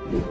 Assalamu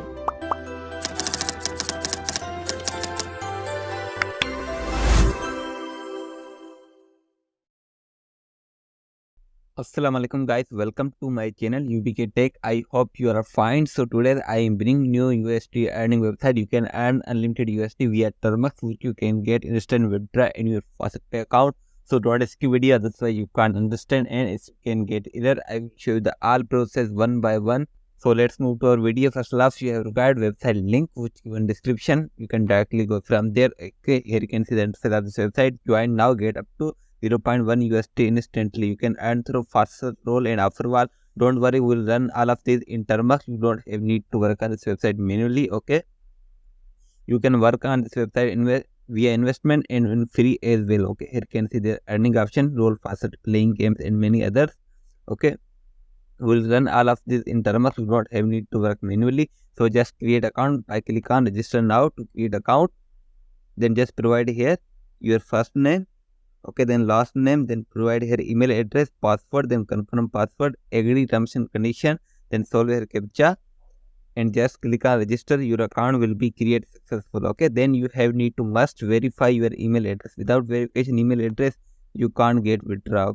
alaikum guys, welcome to my channel UBK Tech. I hope you are fine. So today I am bringing new USD earning website. You can earn unlimited USD via Termux, which you can get instant withdraw in your faucet pay account. So don't skip video, that's why you can't understand and it can get error. I will show you the all process one by one. So let's move to our video. First off, you have required website link which given description. You can directly go from there. Okay, here you can see the interface of this website. Join now, get up to 0.1 USD instantly. You can earn through faucet roll and afterward. Don't worry, we'll run all of these in Termux. You don't have need to work on this website manually. Okay, you can work on this website via investment and in free as well. Okay, here you can see the earning option, roll faucet, playing games and many others. Okay, we'll run all of this in Termux. You don't have need to work manually. So just create account. I click on register now to create account. Then just provide here your first name. Okay, then last name, then provide here email address, password, then confirm password, agree terms and condition, then solve here captcha and just click on register. Your account will be created successful. Okay, then you have need to must verify your email address. Without verification email address you can't get withdraw.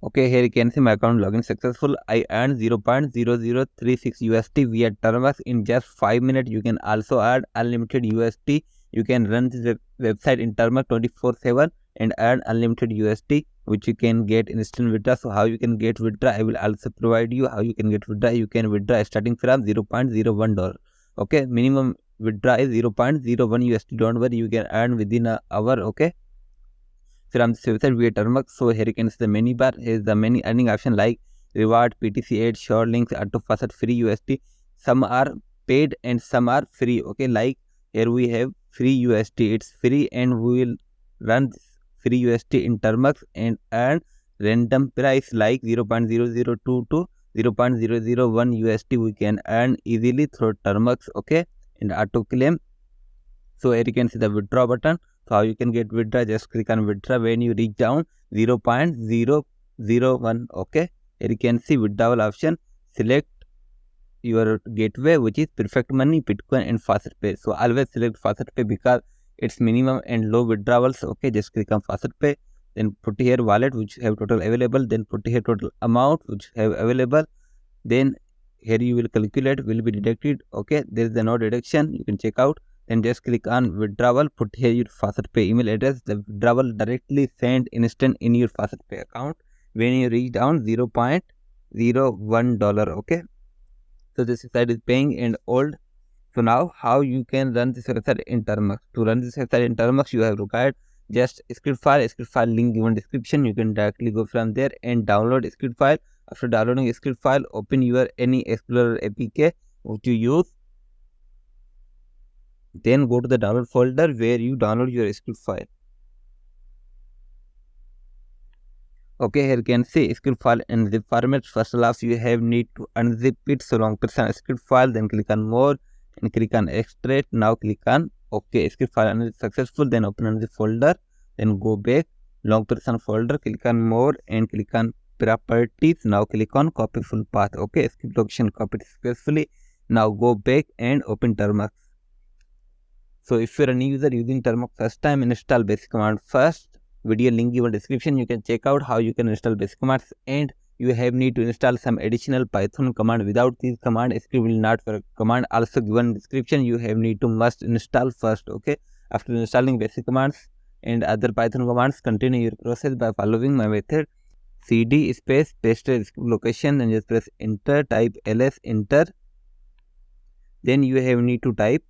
Okay, here you can see my account login successful. I earned 0.0036 USD via Termux in just 5 minutes. You can also add unlimited USD. You can run this website in Termux 24/7 and earn unlimited USD, which you can get instant withdraw. So how you can get withdraw, I will also provide you how you can get withdraw. You can withdraw starting from $0.01. Okay, minimum withdraw is 0.01 USD. Don't worry, you can earn within an hour. Okay, from this website via Termux. So here you can see the menu bar. Here is the many earning option like reward, PTC ads, short links, auto faucet, free USD. Some are paid and some are free. Okay, like here we have free USD. It's free and we will run this free USD in Termux and earn random price like 0.0022 to 0.001 USD. We can earn easily through Termux. Okay, and auto claim. So here you can see the withdraw button. So how you can get withdraw, just click on withdraw when you reach down 0.001. Okay, here you can see withdrawal option. Select your gateway, which is Perfect Money, Bitcoin and Faucet Pay. So always select Faucet Pay because it's minimum and low withdrawals. Okay, just click on Faucet Pay, then put here wallet which have total available, then put here total amount which have available, then here you will calculate will be deducted. Okay, there is no deduction, you can check out. Then just click on withdrawal, put here your faucet pay email address. The withdrawal directly sent instant in your faucet pay account when you reach down $0.01. Okay, so this website is paying and old. So now how you can run this website in Termux? To run this website in Termux, you have required just script file link given description. You can directly go from there and download script file. After downloading script file, open your any Explorer APK which you use. Then go to the download folder where you download your script file. Okay, here you can see script file in zip format. First off, you have need to unzip it. So long press on script file, then click on more and click on extract. Now click on OK. Script file is successful. Then open on the folder. Then go back. Long press on folder. Click on more and click on properties. Now click on copy full path. Okay, script location copied successfully. Now go back and open Termux. So if you're a new user using Termux first time, install basic command first. Video link given description. You can check out how you can install basic commands, and you have need to install some additional Python command. Without this command, script will not work. Command also given description. You have need to must install first. Okay, after installing basic commands and other Python commands, continue your process by following my method. CD space paste script location and just press enter. Type ls, enter. Then you have need to type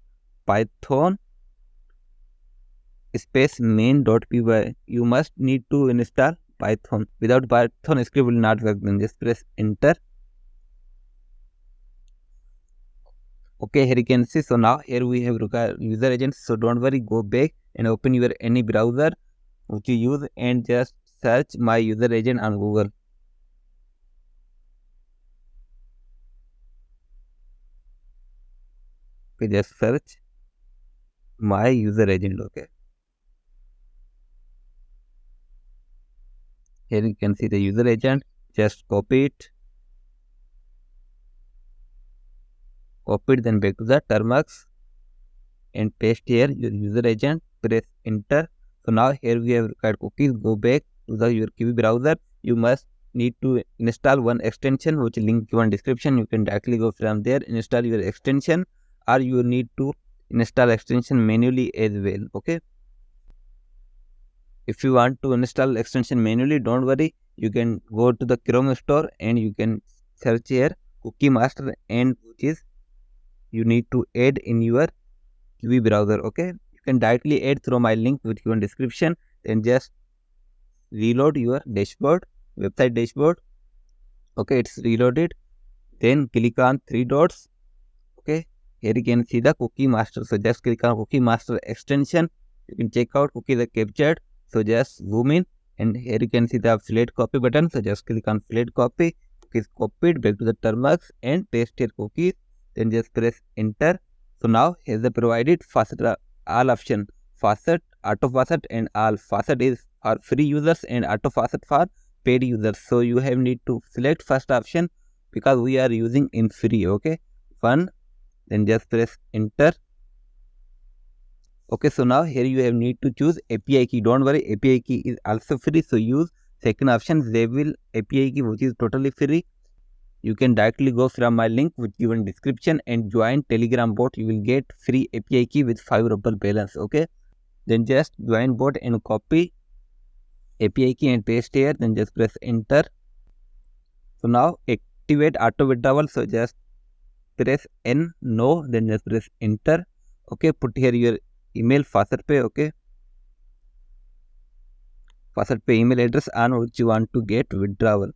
Python space main.py. You must need to install Python. Without Python, script will not work. Then just press enter. Okay, here you can see. So now here we have user agents. So don't worry, go back and open your any browser which you use and just search my user agent on Google. Okay, just search my user agent. Okay, here you can see the user agent. Just copy it copy it, then back to the Termux and paste here your user agent, press enter. So now here we have required cookies. Go back to your Kiwi browser. You must need to install one extension which link given description. You can directly go from there, install your extension, or you need to install extension manually as well. Okay, if you want to install extension manually, don't worry, you can go to the Chrome store and you can search here cookie master, and which is you need to add in your Kiwi browser. Okay, you can directly add through my link with given description. Then just reload your dashboard, website dashboard. Okay, it's reloaded. Then click on three dots. Okay, here you can see the cookie master. So just click on cookie master extension. You can check out cookies are captured. So just zoom in, and here you can see the flat copy button. So just click on flat copy. Cookies copied, back to the Termux and paste here cookies. Then just press enter. So now here's the provided faucet all option. Faucet, auto faucet, and all. Faucet is for free users and auto faucet for paid users. So you have need to select first option because we are using in free. Okay, one, then just press enter. Okay, so now here you have need to choose API key. Don't worry, API key is also free. So use second option, Zevil API key, which is totally free. You can directly go from my link with given description and join Telegram bot. You will get free API key with 5 rupee balance. Okay, then just join bot and copy API key and paste here. Then just press enter. So now activate auto withdrawal. So just press N, no, then just press enter. Okay, put here your email faucet pay. Okay, faucet pay email address on which you want to get withdrawal.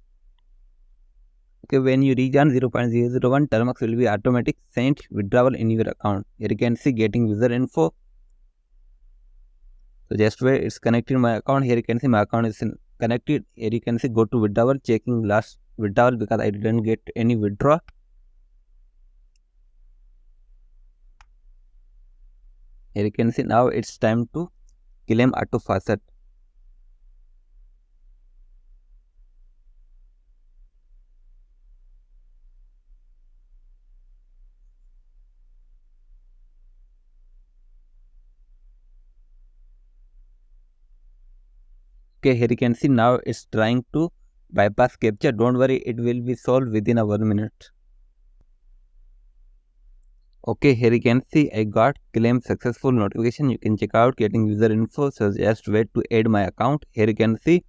Okay, when you reach on 0.001, Termux will be automatic sent withdrawal in your account. Here you can see getting user info. So just where it's connected my account. Here you can see my account is connected. Here you can see go to withdrawal, checking last withdrawal because I didn't get any withdraw. Here you can see now it's time to claim auto faucet. Okay, here you can see now it's trying to bypass captcha. Don't worry, it will be solved within a 1 minute. Okay, here you can see I got claim successful notification. You can check out getting user info. So just wait to add my account. Here you can see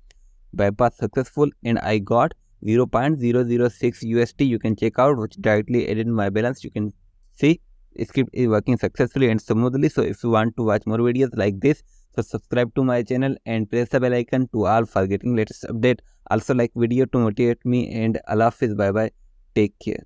bypass successful and I got 0.006 USD. You can check out which directly added my balance. You can see script is working successfully and smoothly. So if you want to watch more videos like this, so subscribe to my channel and press the bell icon to all for getting latest update. Also like video to motivate me, and Allah Hafiz, bye bye, take care.